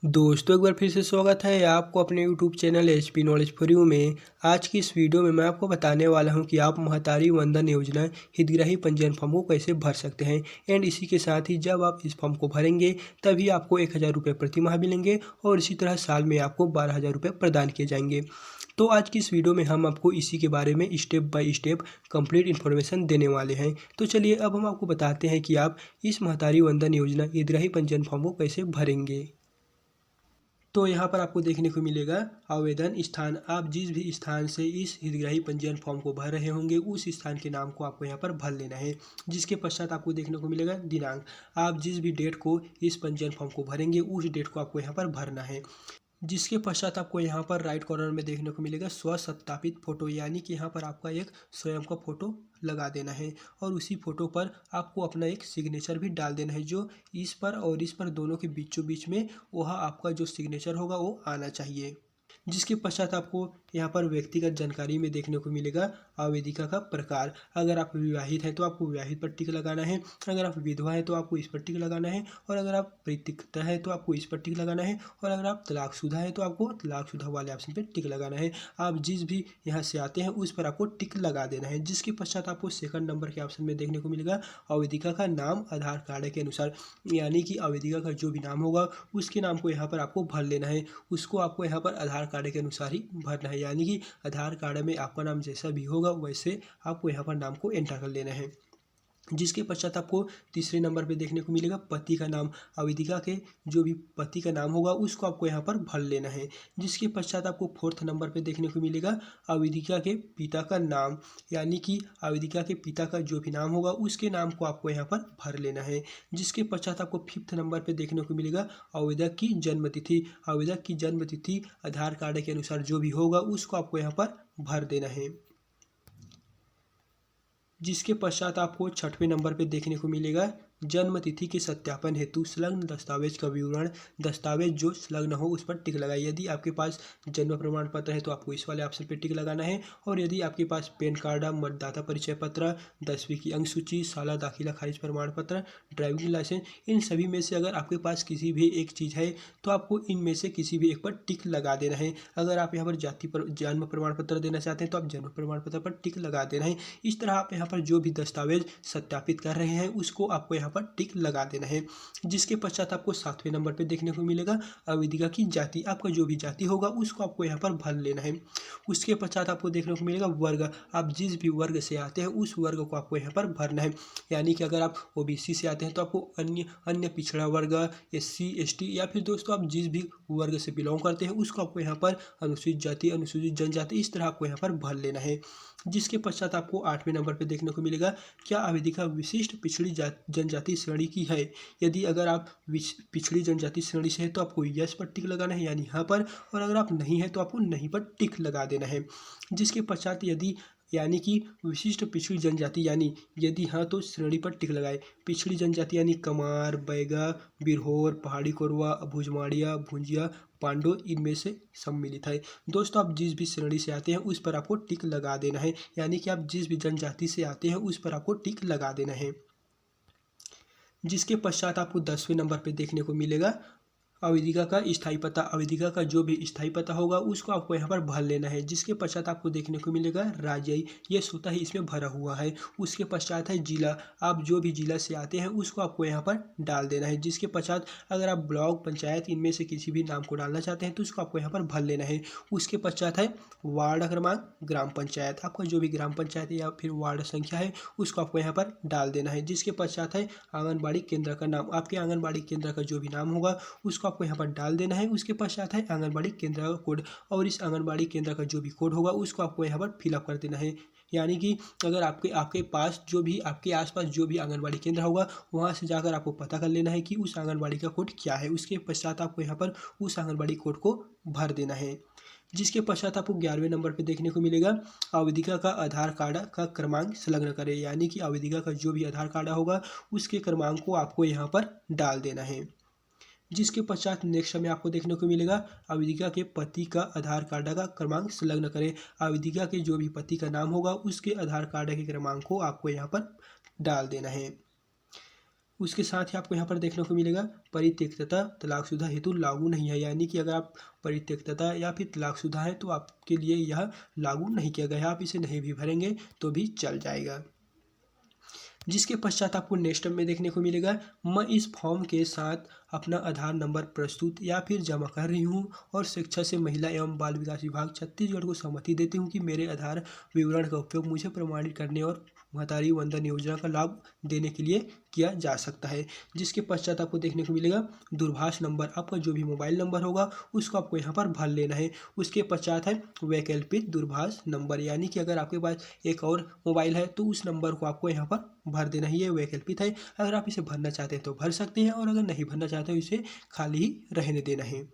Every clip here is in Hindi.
दोस्तों एक बार फिर से स्वागत है आपको अपने YouTube channel HP knowledge for you में। आज की इस वीडियो में मैं आपको बताने वाला हूं कि आप महतारी वंदन योजना हितग्राही पंजीयन फॉर्म को कैसे भर सकते हैं। एंड इसी के साथ ही जब आप इस फॉर्म को भरेंगे तभी आपको 1000 रुपये प्रति माह मिलेंगे और इसी तरह साल में आपको 12,000 रुपये प्रदान किए जाएंगे। तो आज की इस वीडियो में हम आपको इसी के बारे में step by step complete information देने वाले हैं। तो चलिए अब हम आपको बताते हैं कि आप इस महतारी वंदन योजना हितग्राही पंजीयन फॉर्म को कैसे भरेंगे। तो यहाँ पर आपको देखने को मिलेगा आवेदन स्थान। आप जिस भी स्थान से इस हितग्राही पंजीयन फॉर्म को भर रहे होंगे उस स्थान के नाम को आपको यहाँ पर भर लेना है। जिसके पश्चात आपको देखने को मिलेगा दिनांक। आप जिस भी डेट को इस पंजीयन फॉर्म को भरेंगे उस डेट को आपको यहाँ पर भरना है। जिसके पश्चात आपको यहाँ पर राइट कॉर्नर में देखने को मिलेगा स्वसत्यापित फोटो, यानी कि यहाँ पर आपका एक स्वयं का फोटो लगा देना है और उसी फोटो पर आपको अपना एक सिग्नेचर भी डाल देना है। जो इस पर और इस पर दोनों के बीचों बीच में वह आपका जो सिग्नेचर होगा वो आना चाहिए। जिसके पश्चात आपको यहाँ पर व्यक्तिगत जानकारी में देखने को मिलेगा आवेदिका का प्रकार। अगर आप विवाहित हैं तो आपको विवाहित पर टिक लगाना है, अगर आप विधवा हैं तो आपको इस पर टिक लगाना है, और अगर आप परित्यक्ता है तो आपको इस पर टिक लगाना है, और अगर आप तलाकशुदा है तो आपको तलाकशुदा वाले ऑप्शन पर टिक लगाना है। आप जिस भी यहाँ से आते हैं उस पर आपको टिक लगा देना है। जिसके पश्चात आपको सेकंड नंबर के ऑप्शन में देखने को मिलेगा आवेदिका का नाम आधार कार्ड के अनुसार, यानी कि आवेदिका का जो भी नाम होगा उसके नाम को यहाँ पर आपको भर लेना है। उसको आपको यहाँ पर आधार कार्ड के अनुसार ही भरना है, यानी कि आधार कार्ड में आपका नाम जैसा भी होगा वैसे आपको यहाँ पर नाम को एंटर कर लेना है। जिसके पश्चात आपको तीसरे नंबर पे देखने को मिलेगा पति का नाम। आवेदिका के जो भी पति का नाम होगा उसको आपको यहाँ पर भर लेना है। जिसके पश्चात आपको फोर्थ नंबर पे देखने को मिलेगा आवेदिका के पिता का नाम, यानी कि आवेदिका के पिता का जो भी नाम होगा उसके नाम को आपको यहाँ पर भर लेना है। जिसके पश्चात आपको फिफ्थ नंबर पे देखने को मिलेगा आवेदक की जन्मतिथि। आवेदक की जन्मतिथि आधार कार्ड के अनुसार जो भी होगा उसको आपको यहाँ पर भर देना है। जिसके पश्चात आपको छठवें नंबर पे देखने को मिलेगा जन्म तिथि के सत्यापन हेतु संलग्न दस्तावेज का विवरण। दस्तावेज जो संलग्न हो उस पर टिक लगाए। यदि आपके पास जन्म प्रमाण पत्र है तो आपको इस वाले ऑप्शन पे टिक लगाना है, और यदि आपके पास पैन कार्ड, मतदाता परिचय पत्र, 10वीं की अंक सूची, साला दाखिला खारिज प्रमाण पत्र, ड्राइविंग लाइसेंस, इन सभी में से अगर आपके पास किसी भी एक चीज़ है तो आपको इनमें से किसी भी एक पर टिक लगा देना है। अगर आप यहाँ पर जाति पर जन्म प्रमाण पत्र देना चाहते हैं तो आप जन्म प्रमाण पत्र पर टिक लगा देना है। इस तरह आप यहाँ पर जो भी दस्तावेज सत्यापित कर रहे हैं उसको आपको यहाँ पर टिक लगा देना है। जिसके पश्चात आपको सातवें नंबर पे देखने को मिलेगा आवेदिका की जाति। आपका जो भी जाति होगा उसको आपको यहाँ पर भर लेना है। उसके पश्चात आपको देखने को मिलेगा वर्ग। आप जिस भी वर्ग से आते हैं उस वर्ग को आपको यहाँ पर भरना है, यानी कि अगर आप ओबीसी से आते हैं तो आपको अन्य अन्य पिछड़ा वर्ग, एससी एसटी, या फिर दोस्तों आप जिस भी वर्ग से बिलोंग करते हैं उसको आपको यहाँ पर अनुसूचित जाति, अनुसूचित जनजाति, इस तरह आपको यहाँ पर भर लेना है। जिसके पश्चात आपको आठवें नंबर पर देखने को मिलेगा क्या आवेदिका विशिष्ट पिछड़ी जनजाति श्रेणी की है। यदि अगर आप पिछड़ी जनजाति श्रेणी से है तो आपको यस पर टिक लगाना है, यानी यहाँ पर, और अगर आप नहीं है तो आपको नहीं पर टिक लगा देना है। जिसके पश्चात यदि यानी कि विशिष्ट पिछड़ी जनजाति, यानी यदि हाँ तो श्रेणी पर टिक लगाए। पिछड़ी जनजाति यानी कमार, बैगा, बिरहोर, पहाड़ी कोरवा, भुजमाड़िया, भुंजिया, पांडो, इनमें से सम्मिलित है। दोस्तों आप जिस भी श्रेणी से आते हैं उस पर आपको टिक लगा देना है, यानी कि आप जिस भी जनजाति से आते हैं उस पर आपको टिक लगा देना है। जिसके पश्चात आपको 10वें नंबर पर देखने को मिलेगा आवेदिका का स्थायी पता। आवेदिका का जो भी स्थायी पता होगा उसको आपको यहाँ पर भर लेना है। जिसके पश्चात आपको देखने को मिलेगा राज्य, ये स्वतः ही इसमें भरा हुआ है। उसके पश्चात है जिला। आप जो भी जिला से आते हैं उसको आपको यहाँ पर डाल देना है। जिसके पश्चात अगर आप ब्लॉक, पंचायत, इनमें से किसी भी नाम को डालना चाहते हैं तो उसको आपको यहाँ पर भर लेना है। उसके पश्चात है वार्ड क्रमांक, ग्राम पंचायत। आपका जो भी ग्राम पंचायत या फिर वार्ड संख्या है उसको आपको यहाँ पर डाल देना है। जिसके पश्चात है आंगनबाड़ी केंद्र का नाम। आपके आंगनबाड़ी केंद्र का जो भी नाम होगा उसको आपको यहाँ पर डाल देना है। उसके पश्चात है आंगनबाड़ी केंद्र का कोड, और इस आंगनबाड़ी केंद्र का जो भी कोड होगा उसको आपको यहाँ पर फिलअप कर देना है। यानी कि अगर आपके आपके पास जो भी आपके आसपास जो भी आंगनबाड़ी केंद्र होगा वहाँ से जाकर आपको पता कर लेना है कि उस आंगनबाड़ी का कोड क्या है। उसके पश्चात आपको यहाँ पर उस आंगनबाड़ी कोड को भर देना है। जिसके पश्चात आपको 11वें नंबर पर देखने को मिलेगा आवेदिका का आधार कार्ड का क्रमांक संलग्न करें, यानी कि आवेदिका का जो भी आधार कार्ड होगा उसके क्रमांक को आपको यहाँ पर डाल देना है। जिसके पश्चात नेक्स्ट में आपको देखने को मिलेगा आवेदिका के पति का आधार कार्ड का क्रमांक संलग्न करें। आवेदिका के जो भी पति का नाम होगा उसके आधार कार्ड के क्रमांक को आपको यहाँ पर डाल देना है। उसके साथ ही आपको यहाँ पर देखने को मिलेगा परित्यक्तता तलाकशुदा हेतु लागू नहीं है, यानी कि अगर आप परित्यक्तता या फिर तलाकशुदा है तो आपके लिए यह लागू नहीं किया गया है, आप इसे नहीं भी भरेंगे तो भी चल जाएगा। जिसके पश्चात आपको नेक्स्ट में देखने को मिलेगा, मैं इस फॉर्म के साथ अपना आधार नंबर प्रस्तुत या फिर जमा कर रही हूँ और शिक्षा से महिला एवं बाल विकास विभाग छत्तीसगढ़ को सहमति देती हूँ कि मेरे आधार विवरण का उपयोग मुझे प्रमाणित करने और महतारी वंदन योजना का लाभ देने के लिए किया जा सकता है। जिसके पश्चात आपको देखने को मिलेगा दूरभाष नंबर, आपका जो भी मोबाइल नंबर होगा उसको आपको यहाँ पर भर लेना है। उसके पश्चात है वैकल्पिक दूरभाष नंबर, यानी कि अगर आपके पास एक और मोबाइल है तो उस नंबर को आपको यहाँ पर भर देना है। ये वैकल्पिक है, अगर आप इसे भरना चाहते हैं तो भर सकते हैं और अगर नहीं भरना चाहते हो इसे खाली ही रहने देना है।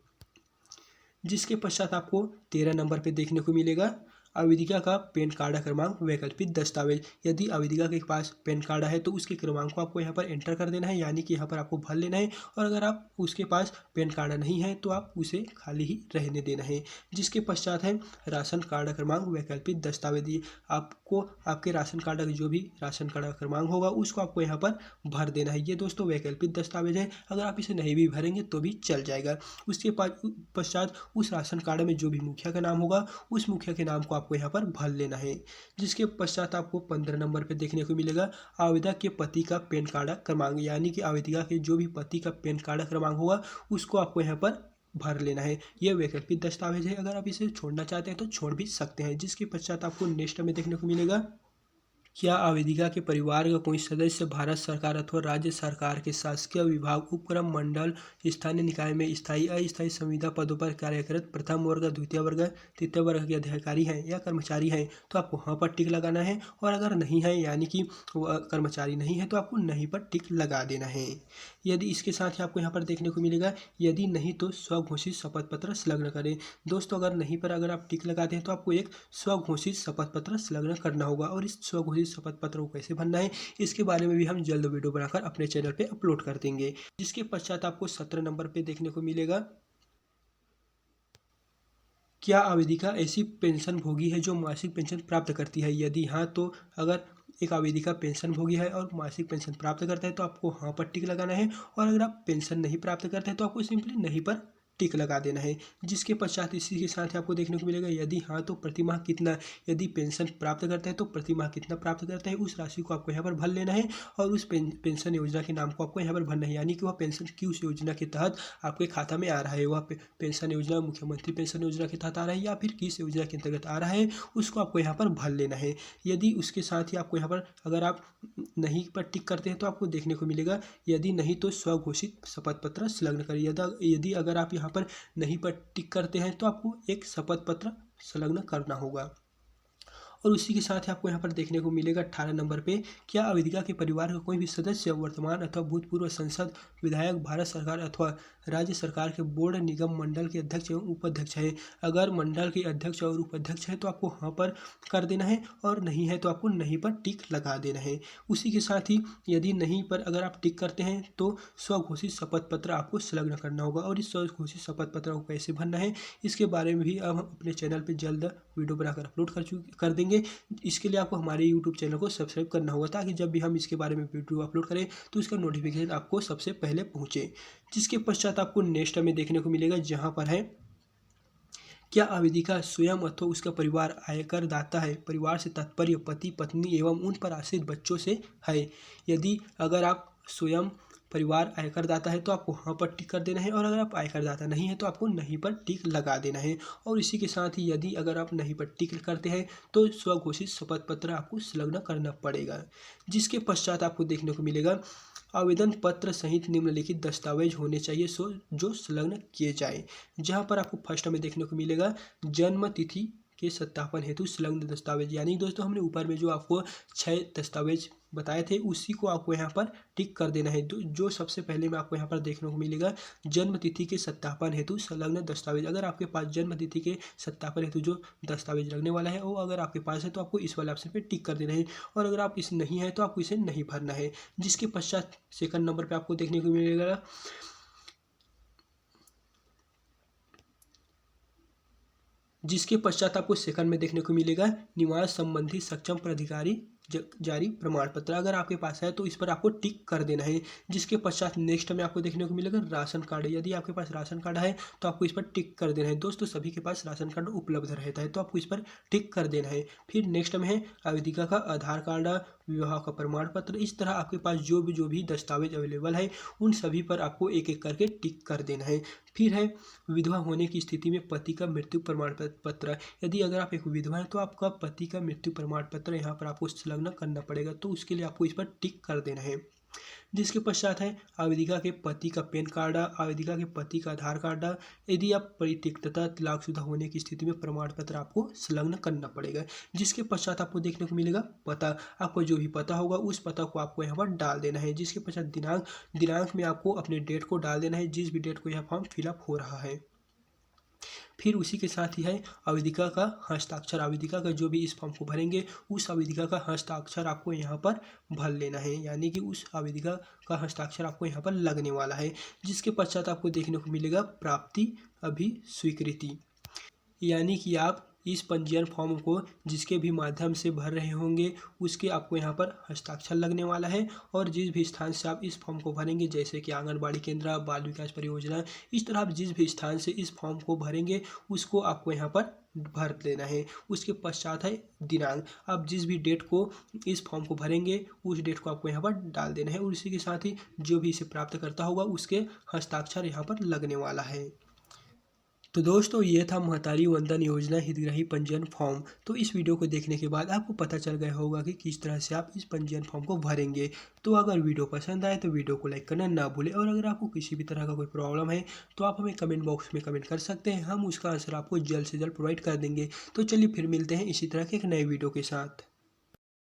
जिसके पश्चात आपको 13 नंबर पे देखने को मिलेगा आवेदिका का पैन कार्ड क्रमांक वैकल्पिक दस्तावेज। यदि आवेदिका के पास पैन कार्ड है तो उसके क्रमांक को आपको यहाँ पर एंटर कर देना है, यानी कि यहाँ पर आपको भर लेना है। और अगर आप उसके पास पैन कार्ड नहीं है तो आप उसे खाली ही रहने देना है। जिसके पश्चात है राशन कार्ड क्रमांक वैकल्पिक दस्तावेज। आपको आपके राशन कार्ड का जो भी राशन कार्ड का क्रमांक होगा उसको आपको यहाँ पर भर देना है। ये दोस्तों वैकल्पिक दस्तावेज है, अगर आप इसे नहीं भी भरेंगे तो भी चल जाएगा। उसके पश्चात उस राशन कार्ड में जो भी मुखिया का नाम होगा उस मुखिया के नाम को आपको यहाँ पर भर लेना है। जिसके पश्चात आपको 15 नंबर पे देखने को मिलेगा आवेदक के पति का पैन कार्ड क्रमांक, यानी कि आवेदिका के जो भी पति का पैन कार्ड क्रमांक होगा उसको आपको यहाँ पर भर लेना है। यह वैकल्पिक दस्तावेज है, अगर आप इसे छोड़ना चाहते हैं तो छोड़ भी सकते हैं। जिसके पश्चात आपको नेक्स्ट में देखने को मिलेगा, क्या आवेदिका के परिवार का कोई सदस्य भारत सरकार अथवा राज्य सरकार के शासकीय विभाग, उपक्रम, मंडल, स्थानीय निकाय में स्थायी अस्थायी संविदा पदों पर कार्यरत प्रथम वर्ग, द्वितीय वर्ग, तृतीय वर्ग के अधिकारी हैं या कर्मचारी हैं तो आपको हाँ पर टिक लगाना है। और अगर नहीं है यानी कि कर्मचारी नहीं है तो आपको नहीं पर टिक लगा देना है। यदि इसके साथ ही आपको यहाँ पर देखने को मिलेगा, यदि नहीं तो स्वघोषित शपथ पत्र संलग्न करें। दोस्तों अगर नहीं पर अगर आप टिक लगाते हैं तो आपको एक स्वघोषित शपथ पत्र संलग्न करना होगा। और इस स्वघोषित शपथ पत्र को कैसे भरना है इसके बारे में भी हम जल्द वीडियो बनाकर अपने चैनल पे अपलोड कर देंगे। जिसके पश्चात आपको 17 नंबर पे देखने को मिलेगा, क्या आवेदिका ऐसी पेंशन भोगी है जो मासिक पेंशन प्राप्त करती है? यदि हाँ तो अगर एक आवेदिका पेंशन भोगी है और मासिक पेंशन प्राप्त करता है तो आपको हाँ पर टिक लगाना है। और अगर आप पेंशन नहीं प्राप्त करते हैं तो आपको सिंपली नहीं पर टिक लगा देना है। जिसके पश्चात इसी के साथ ही आपको देखने को मिलेगा, यदि हाँ तो प्रतिमाह कितना, यदि पेंशन प्राप्त करते हैं तो प्रतिमाह कितना प्राप्त करते हैं उस राशि को आपको यहाँ पर भर लेना है। और उस पेंशन योजना के नाम को आपको यहाँ पर भरना है, यानी कि वह पेंशन किस योजना के तहत आपके खाता में आ रहा है। वह पेंशन योजना मुख्यमंत्री पेंशन योजना के तहत आ रहा है या फिर किस योजना के अंतर्गत आ रहा है उसको आपको यहाँ पर भर लेना है। यदि उसके साथ ही आपको यहाँ पर अगर आप नहीं पर टिक करते हैं तो आपको देखने को मिलेगा, यदि नहीं तो स्वघोषित शपथ पत्र संलग्न करिए। यदि अगर आप यहाँ पर नहीं पर टिक करते हैं तो आपको एक शपथ पत्र संलग्न करना होगा। और उसी के साथ ही आपको यहाँ पर देखने को मिलेगा 18 नंबर पे, क्या आवेदिका के परिवार का कोई भी सदस्य वर्तमान अथवा भूतपूर्व सांसद, विधायक, भारत सरकार अथवा राज्य सरकार के बोर्ड, निगम, मंडल के अध्यक्ष एवं उपाध्यक्ष है? अगर मंडल के अध्यक्ष और उपाध्यक्ष है तो आपको हाँ पर कर देना है और नहीं है तो आपको नहीं पर टिक लगा देना है। उसी के साथ ही यदि नहीं पर अगर आप टिक करते हैं तो स्वघोषित शपथ पत्र आपको संलग्न करना होगा। और इस स्वघोषित शपथ पत्र को कैसे भरना है इसके बारे में भी अब हम अपने चैनल पर जल्द वीडियो बनाकर अपलोड कर देंगे। इसके लिए आपको हमारे YouTube चैनल को सब्सक्राइब करना होगा ताकि जब भी हम इसके बारे में वीडियो अपलोड करें तो इसका नोटिफिकेशन आपको सबसे पहले पहुंचे। जिसके पश्चात आपको नेक्स्ट में देखने को मिलेगा, जहां पर है क्या आवेदिका स्वयं अथवा उसका परिवार आयकर दाता है? परिवार से तात्पर्य पति, पत्नी एवं उन पर आश्रित बच्चों से है। यदि अगर आप स्वयं परिवार आयकर दाता है तो आपको हाँ पर टिक कर देना है। और अगर आप आयकर दाता नहीं है तो आपको नहीं पर टिक लगा देना है। और इसी के साथ ही यदि अगर आप नहीं पर टिक करते हैं तो स्वघोषित शपथ पत्र आपको संलग्न करना पड़ेगा। जिसके पश्चात आपको देखने को मिलेगा, आवेदन पत्र सहित निम्नलिखित दस्तावेज होने चाहिए जो संलग्न किए जाए। जहां पर आपको फर्स्ट में देखने को मिलेगा जन्म तिथि के सत्यापन हेतु संलग्न दस्तावेज, यानी दोस्तों हमने ऊपर में जो आपको 6 दस्तावेज बताए थे उसी को आपको यहाँ पर टिक कर देना है। जो सबसे पहले में आपको यहाँ पर देखने को मिलेगा जन्म तिथि के सत्यापन हेतु संलग्न दस्तावेज। अगर आपके पास जन्म तिथि के सत्यापन हेतु जो दस्तावेज लगने वाला है वो अगर आपके पास है तो आपको इस वाले ऑप्शन पे टिक कर देना है। और अगर आप इस नहीं है तो आपको इसे नहीं भरना है। जिसके पश्चात सेकंड नंबर पे आपको देखने को मिलेगा, जिसके पश्चात आपको सेकंड में देखने को मिलेगा निवास संबंधी सक्षम प्राधिकारी जारी प्रमाण पत्र अगर आपके पास है तो इस पर आपको टिक कर देना है। जिसके पश्चात नेक्स्ट में आपको देखने को मिलेगा राशन कार्ड। यदि आपके पास राशन कार्ड है तो आपको इस पर टिक कर देना है। दोस्तों सभी के पास राशन कार्ड उपलब्ध रहता है तो आपको इस पर टिक कर देना है। फिर नेक्स्ट में है आवेदिका का आधार कार्ड, विवाह का प्रमाण पत्र। इस तरह आपके पास जो भी दस्तावेज अवेलेबल है उन सभी पर आपको एक एक करके टिक कर देना है। फिर है विधवा होने की स्थिति में पति का मृत्यु प्रमाण पत्र। यदि अगर आप एक विधवा हैं तो आपका पति का मृत्यु प्रमाण पत्र यहाँ पर आपको संलग्न करना पड़ेगा, तो उसके लिए आपको इस पर टिक कर देना है। जिसके पश्चात है आवेदिका के पति का पैन कार्ड, आवेदिका के पति का आधार कार्ड। यदि आप परित्यक्तता तलाकशुदा होने की स्थिति में प्रमाण पत्र आपको संलग्न करना पड़ेगा। जिसके पश्चात आपको देखने को मिलेगा पता। आपको जो भी पता होगा उस पता को आपको यहाँ पर डाल देना है। जिसके पश्चात दिनांक में आपको अपने डेट को डाल देना है, जिस भी डेट को यह फॉर्म फिलअप हो रहा है। फिर उसी के साथ ही है आवेदिका का हस्ताक्षर। आवेदिका का जो भी इस फॉर्म को भरेंगे उस आवेदिका का हस्ताक्षर आपको यहाँ पर भर लेना है, यानी कि उस आवेदिका का हस्ताक्षर आपको यहाँ पर लगने वाला है। जिसके पश्चात आपको देखने को मिलेगा प्राप्ति अभिस्वीकृति, यानी कि आप इस पंजीयन फॉर्म को जिसके भी माध्यम से भर रहे होंगे उसके आपको यहाँ पर हस्ताक्षर लगने वाला है। और जिस भी स्थान से आप इस फॉर्म को भरेंगे, जैसे कि आंगनबाड़ी केंद्र, बाल विकास परियोजना, इस तरह आप जिस भी स्थान से इस फॉर्म को भरेंगे उसको आपको यहाँ पर भर देना है। उसके पश्चात है दिनांक। आप जिस भी डेट को इस फॉर्म को भरेंगे उस डेट को आपको यहाँ पर डाल देना है, और उसी के साथ ही जो भी इसे प्राप्त करता होगा उसके हस्ताक्षर यहाँ पर लगने वाला है। तो दोस्तों ये था महतारी वंदन योजना हितग्राही पंजीयन फॉर्म। तो इस वीडियो को देखने के बाद आपको पता चल गया होगा कि किस तरह से आप इस पंजीयन फॉर्म को भरेंगे। तो अगर वीडियो पसंद आए तो वीडियो को लाइक करना ना भूलें, और अगर आपको किसी भी तरह का कोई प्रॉब्लम है तो आप हमें कमेंट बॉक्स में कमेंट कर सकते हैं, हम उसका आंसर आपको जल्द से जल्द प्रोवाइड कर देंगे। तो चलिए फिर मिलते हैं इसी तरह के एक नए वीडियो के साथ।